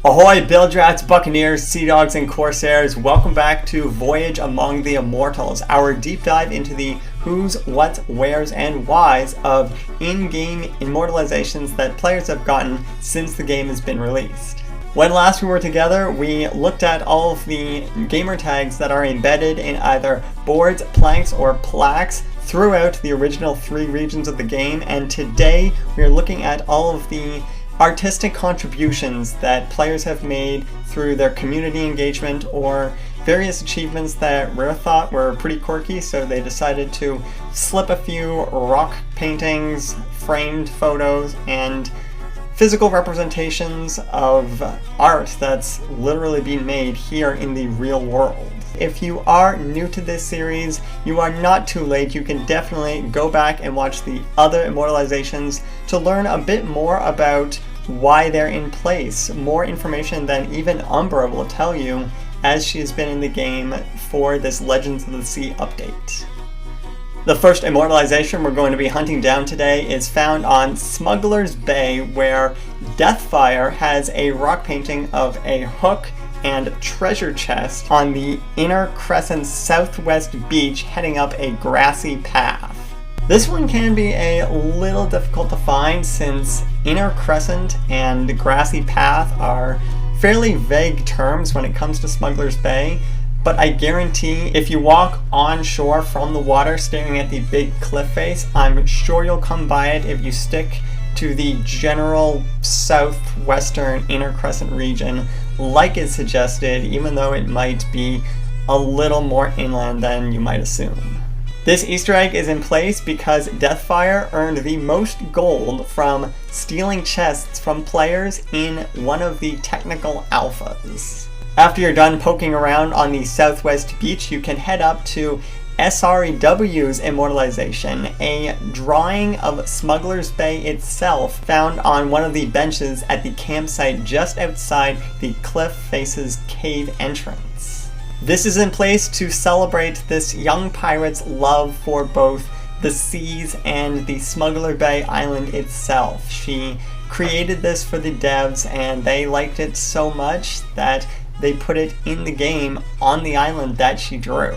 Ahoy, Bilge Rats, Buccaneers, Sea Dogs, and Corsairs. Welcome back to Voyage among the Immortals, our deep dive into the who's, what's, where's, and why's of in-game immortalizations that players have gotten since the game has been released. When last we were together, we looked at all of the gamer tags that are embedded in either boards, planks, or plaques throughout the original 3 regions of the game, and today we are looking at all of the artistic contributions that players have made through their community engagement or various achievements that Rare thought were pretty quirky, so they decided to slip a few rock paintings, framed photos, and physical representations of art that's literally being made here in the real world. If you are new to this series, you are not too late. You can definitely go back and watch the other immortalizations to learn a bit more about why they're in place. More information than even Umbra will tell you, as she has been in the game for this Legends of the Sea update. The first immortalization we're going to be hunting down today is found on Smugglers Bay, where Deathfire has a rock painting of a hook and treasure chest on the Inner Crescent southwest beach heading up a grassy path. This one can be a little difficult to find since Inner Crescent and Grassy Path are fairly vague terms when it comes to Smugglers Bay, but I guarantee if you walk on shore from the water staring at the big cliff face, I'm sure you'll come by it if you stick to the general southwestern Inner Crescent region like it's suggested, even though it might be a little more inland than you might assume. This Easter egg is in place because Deathfire earned the most gold from stealing chests from players in one of the technical alphas. After you're done poking around on the southwest beach, you can head up to SayHeyRocco's Immortalization, a drawing of Smugglers Bay itself found on one of the benches at the campsite just outside the Cliff Faces cave entrance. This is in place to celebrate this young pirate's love for both the seas and the Smuggler Bay island itself. She created this for the devs and they liked it so much that they put it in the game on the island that she drew.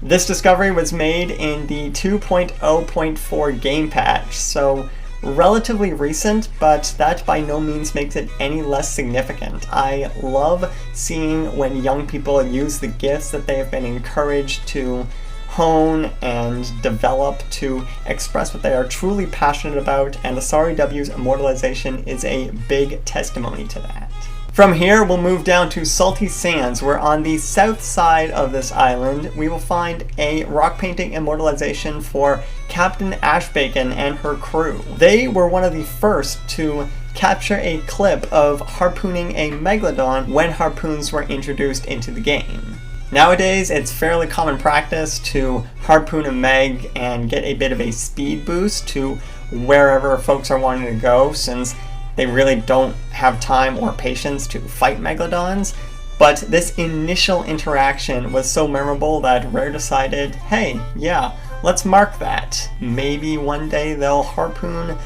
This discovery was made in the 2.0.4 game patch, so relatively recent, but that by no means makes it any less significant. I love seeing when young people use the gifts that they have been encouraged to hone and develop to express what they are truly passionate about, and SayHeyRocco's Immortalization is a big testimony to that. From here, we'll move down to Salty Sands, where on the south side of this island, we will find a rock painting immortalization for Captain Ashbacon and her crew. They were one of the first to capture a clip of harpooning a megalodon when harpoons were introduced into the game. Nowadays, it's fairly common practice to harpoon a meg and get a bit of a speed boost to wherever folks are wanting to go, since they really don't have time or patience to fight megalodons, but this initial interaction was so memorable that Rare decided, hey, yeah, let's mark that. Maybe one day they'll harpoon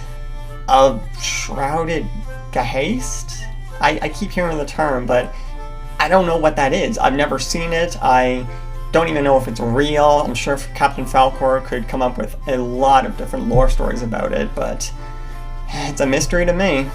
a shrouded gehaist? I keep hearing the term, but I don't know what that is. I've never seen it. I don't even know if it's real. I'm sure Captain Falcor could come up with a lot of different lore stories about it, but it's a mystery to me.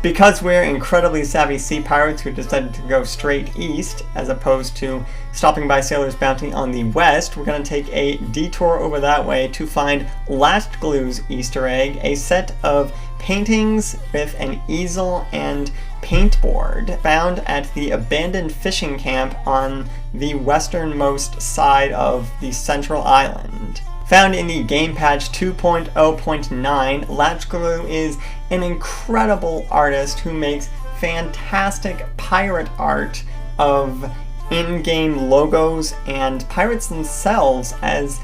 Because we're incredibly savvy sea pirates who decided to go straight east, as opposed to stopping by Sailor's Bounty on the west, we're going to take a detour over that way to find Last Glue's Easter egg, a set of paintings with an easel and paintboard found at the abandoned fishing camp on the westernmost side of the central island. Found in the game patch 2.0.9, Last Glue is an incredible artist who makes fantastic pirate art of in-game logos and pirates themselves, as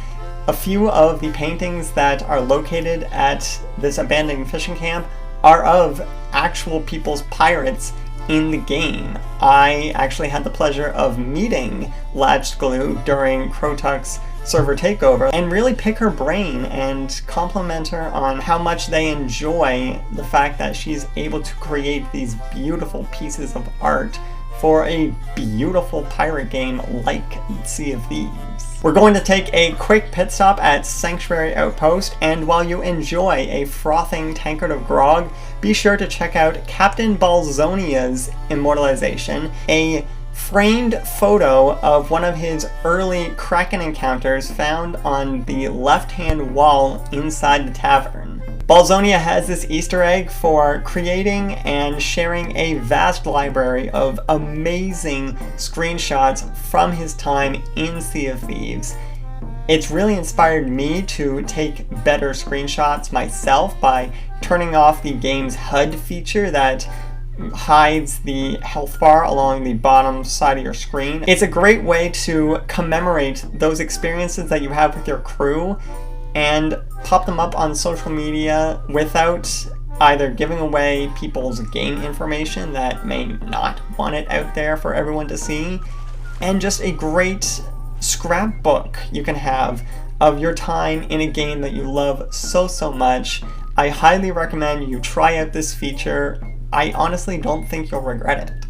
a few of the paintings that are located at this abandoned fishing camp are of actual people's pirates in the game. I actually had the pleasure of meeting Last Glue during Crotuck's server takeover and really pick her brain and compliment her on how much they enjoy the fact that she's able to create these beautiful pieces of art for a beautiful pirate game like Sea of Thieves. We're going to take a quick pit stop at Sanctuary Outpost, and while you enjoy a frothing tankard of grog, be sure to check out Captain Balzonia's Immortalization, a framed photo of one of his early Kraken encounters found on the left-hand wall inside the tavern. Balzonia has this Easter egg for creating and sharing a vast library of amazing screenshots from his time in Sea of Thieves. It's really inspired me to take better screenshots myself by turning off the game's HUD feature that hides the health bar along the bottom side of your screen. It's a great way to commemorate those experiences that you have with your crew and pop them up on social media without either giving away people's game information that may not want it out there for everyone to see, and just a great scrapbook you can have of your time in a game that you love so much. I highly recommend you try out this feature. I honestly don't think you'll regret it.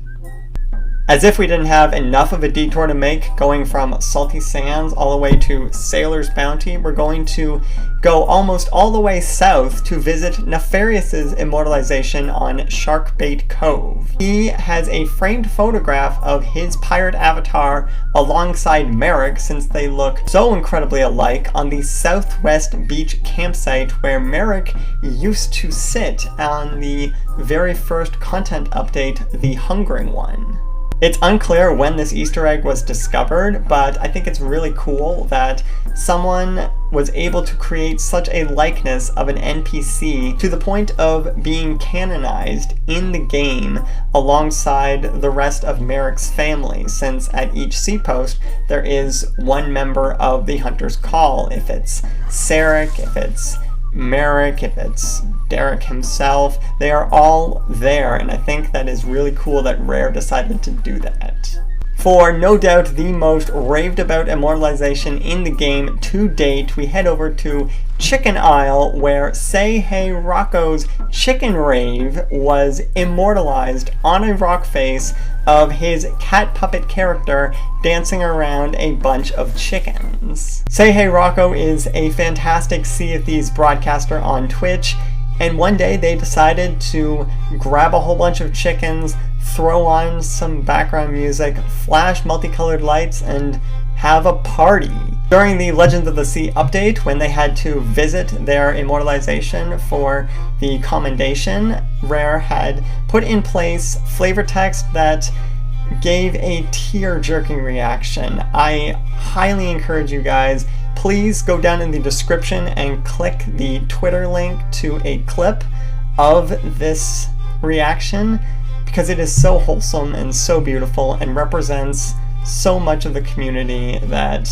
As if we didn't have enough of a detour to make going from Salty Sands all the way to Sailor's Bounty, we're going to go almost all the way south to visit Nefarious's Immortalization on Sharkbait Cove. He has a framed photograph of his pirate avatar alongside Merrick, since they look so incredibly alike, on the Southwest Beach campsite where Merrick used to sit on the very first content update, the Hungering One. It's unclear when this Easter egg was discovered, but I think it's really cool that someone was able to create such a likeness of an NPC to the point of being canonized in the game alongside the rest of Merrick's family, since at each seapost there is one member of the Hunter's Call. If it's Sarek, if it's Merrick, if it's Derek himself, they are all there, and I think that is really cool that Rare decided to do that. For no doubt the most raved about immortalization in the game to date, we head over to Chicken Isle, where SayHeyRocco's Chicken Rave was immortalized on a rock face of his cat puppet character dancing around a bunch of chickens. SayHeyRocco is a fantastic Sea of Thieves broadcaster on Twitch, and one day they decided to grab a whole bunch of chickens, throw on some background music, flash multicolored lights, and have a party. During the Legends of the Sea update, when they had to visit their immortalization for the commendation, Rare had put in place flavor text that gave a tear-jerking reaction. I highly encourage you guys, please go down in the description and click the Twitter link to a clip of this reaction, because it is so wholesome and so beautiful and represents so much of the community that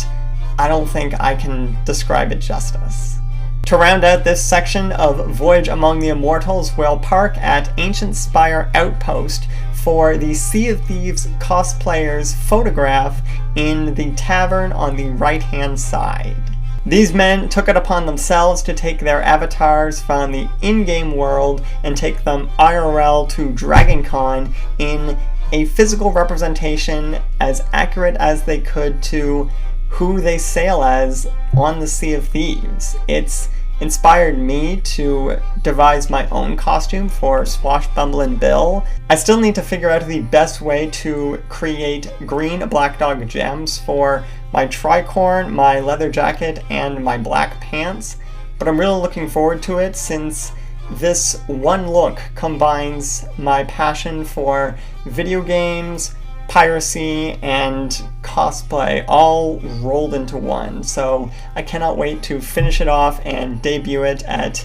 I don't think I can describe it justice. To round out this section of Voyage Among the Immortals, we'll park at Ancient Spire Outpost for the Sea of Thieves cosplayer's photograph in the tavern on the right-hand side. These men took it upon themselves to take their avatars from the in-game world and take them IRL to DragonCon in a physical representation as accurate as they could to who they sail as on the Sea of Thieves. It's inspired me to devise my own costume for Swashbumbling Bill. I still need to figure out the best way to create green Black Dog gems for my tricorn, my leather jacket, and my black pants, but I'm really looking forward to it, since this one look combines my passion for video games, piracy, and cosplay all rolled into one. So I cannot wait to finish it off and debut it at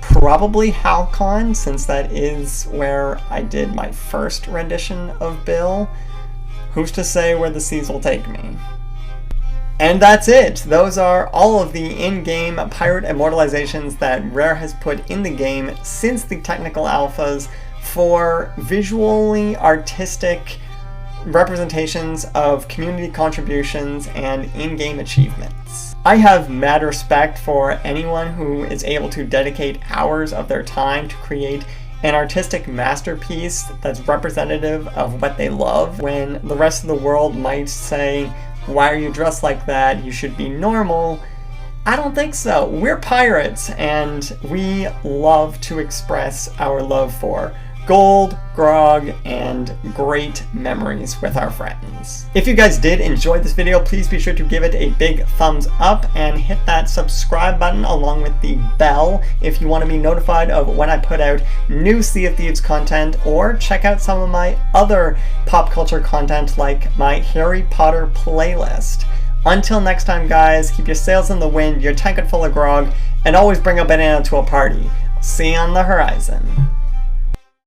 probably HalCon, since that is where I did my first rendition of Bill. Who's to say where the seas will take me? And that's it! Those are all of the in-game pirate immortalizations that Rare has put in the game since the technical alphas for visually artistic representations of community contributions and in-game achievements. I have mad respect for anyone who is able to dedicate hours of their time to create an artistic masterpiece that's representative of what they love, when the rest of the world might say, "Why are you dressed like that? You should be normal." I don't think so. We're pirates, and we love to express our love for gold, grog, and great memories with our friends. If you guys did enjoy this video, please be sure to give it a big thumbs up and hit that subscribe button along with the bell if you want to be notified of when I put out new Sea of Thieves content, or check out some of my other pop culture content like my Harry Potter playlist. Until next time, guys, keep your sails in the wind, your tankard full of grog, and always bring a banana to a party. See you on the horizon.